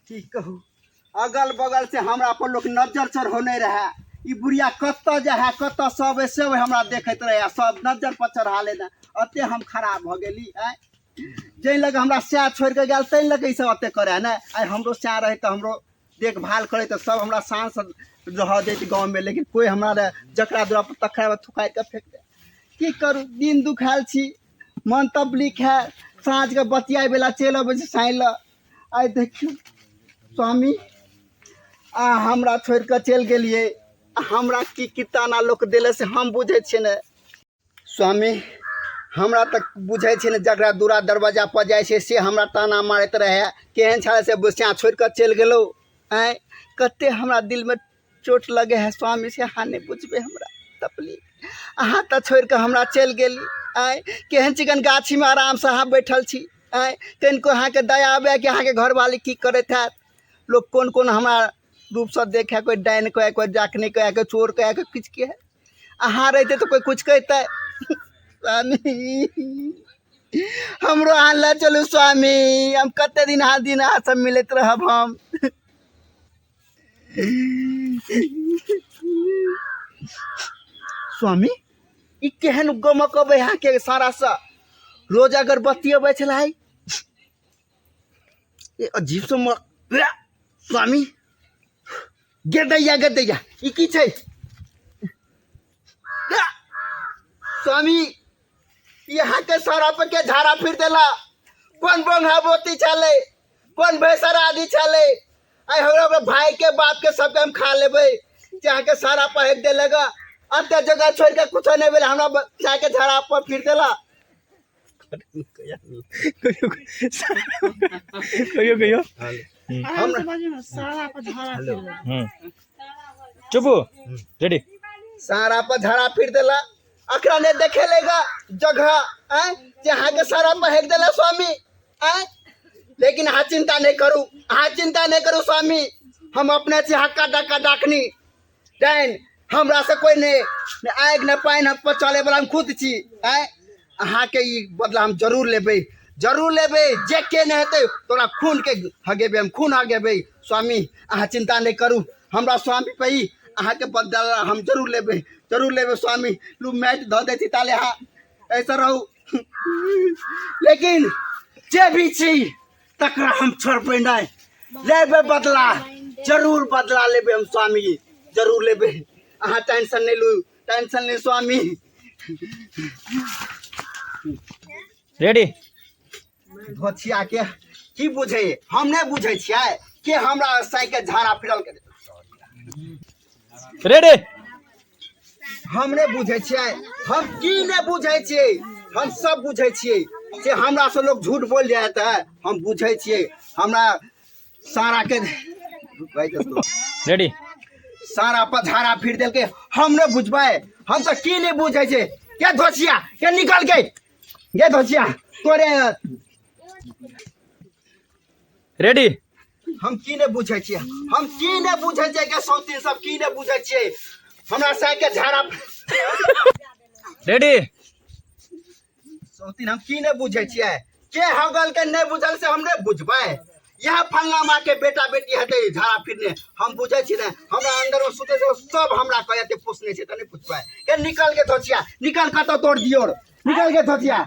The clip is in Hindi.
की कहूँ अगल बगल से हमरा पर लोग नजर चढ़ौने रहे ई बुढ़िया कत है कत सब हमरा देखत रहे सब नजर पर चढ़ा लेना अते हम खराब भ गेली जै लगे हमरा स्या छोड़ के गल तै लगे सब अते करे ना आई हमरो स्या रहे तो हमरो देखभाल करे तो सब हमरा सांस रह देती गाँव में लेकिन कोई हमरा जकरा दूरा पर तखरा थुकाई के फेंक दे की करू दिन दुखाल छी मन तबलीक है साँझ के बतियाई बेला चल अब साइल आई देखियो स्वामी हमरा छोड़ के चल गेलिए हमरा की ताना लोक दिले से हम बुझे छे ने स्वामी हमरा तक बुझे छे ने जकरा दूरा दरवाजा पर जाए छे से हमरा ताना मारत रहे केहन छाले से बुझिया छोड़ के चल गेलो कते हमरा दिल में चोट लगे है स्वामी से हाँ नहीं बुझबे हमरा तपली अहाँ तो छोड़ के हमरा चल गेली केहन चिकन गाछी में आराम से अहाँ बैठल छी कनको अहाँ के दया आबे कि अहाँ के घर वाली की करत है लोग कौन कौन हमारा रूप से देखे कोई डाइन कहे कोई डाकनी कहे कोई चोर कहे कोई कुछ के है अहाँ रहते तो कोई कुछ कहते स्वामी हमरो अहाँ ला चलू स्वामी हम कते दिन अहाँ सब मिलत रहब हम स्वामी ई केहन गमक अबे यहाँ के सारा सा रोज अगरबत्ती अबे छला है ये अजीब सा स्वामी गेदैया ई की छै स्वामी यहाँ के सारा पे के झाड़ा फिर देला कौन बंगा बोती छले कौन भैसरा आदि छले आई हमरा भाई के बाप के सब हम खा लेबे यहाँ के सारा पे हेक दे लगा अते जगह छोड़ के कुछ नहीं बेला हमरा चाय के झाड़ा पर फिर देला कहियो हम चुप रेडी सारा पर झाड़ा फिर देला अखरा ने देखे लेगा जगह जहाँ के सारा पर हेक देला स्वामी लेकिन हाँ चिंता नहीं करू स्वामी हम अपने से हक्का डक्का डाकनी डाइन हमरा से कोई नहीं आग न पाइन हम चले वाला हम खुद छी अहाँ के ई बदला हम जरूर लेबे जे के नहीं हेते तोरा खून के हगेबे हम खून हगेबे स्वामी अहाँ चिंता नहीं करू हमरा स्वामी पे ही अहाँ के बदला हम जरूर लेबे स्वामी लू मैच धो देती ताले हाँ ऐसा रहू लेकिन जे भी छी तकरा हम छोड़बे नहीं लेबे बदला जरूर बदला लेबे हम स्वामी जरूर लेबे अहाँ टेंशन नहीं स्वामी रेडी धोछिया के की बुझे हम नहीं बुझे छियै के हमरा साइकिल झाड़ा फिरल के रेडी हम नहीं बुझे छियै हम की नहीं बुझे छियै हम सब बुझे छियै से हमरा से लोग झूठ बोल जाए है हम बुझे छियै हमरा सारा के रेडी सारा पर झाड़ा फिर देल के हम नहीं बुझबे हम तो की नहीं बुझे छे के धोछिया के निकल के ये धोछिया तोरे रेडी हम की नहीं बुझे छियै के सौतीन सब की नहीं बुझे छियै हमरा साइकिल झाड़ा रेडी सौतीन हम की नहीं बुझे छियै के हगल के नहीं बुझल से हम नहीं बुझबे यह फल्ला माँ के बेटा बेटी हते झाड़ा फिरने हम बुझे छी ने हमरा अंदर में सुते से सब हमरा कहते पूछने से त नहीं पूछबे के निकल के धोछिया निकल कत तोड़ दियो निकल के धोछिया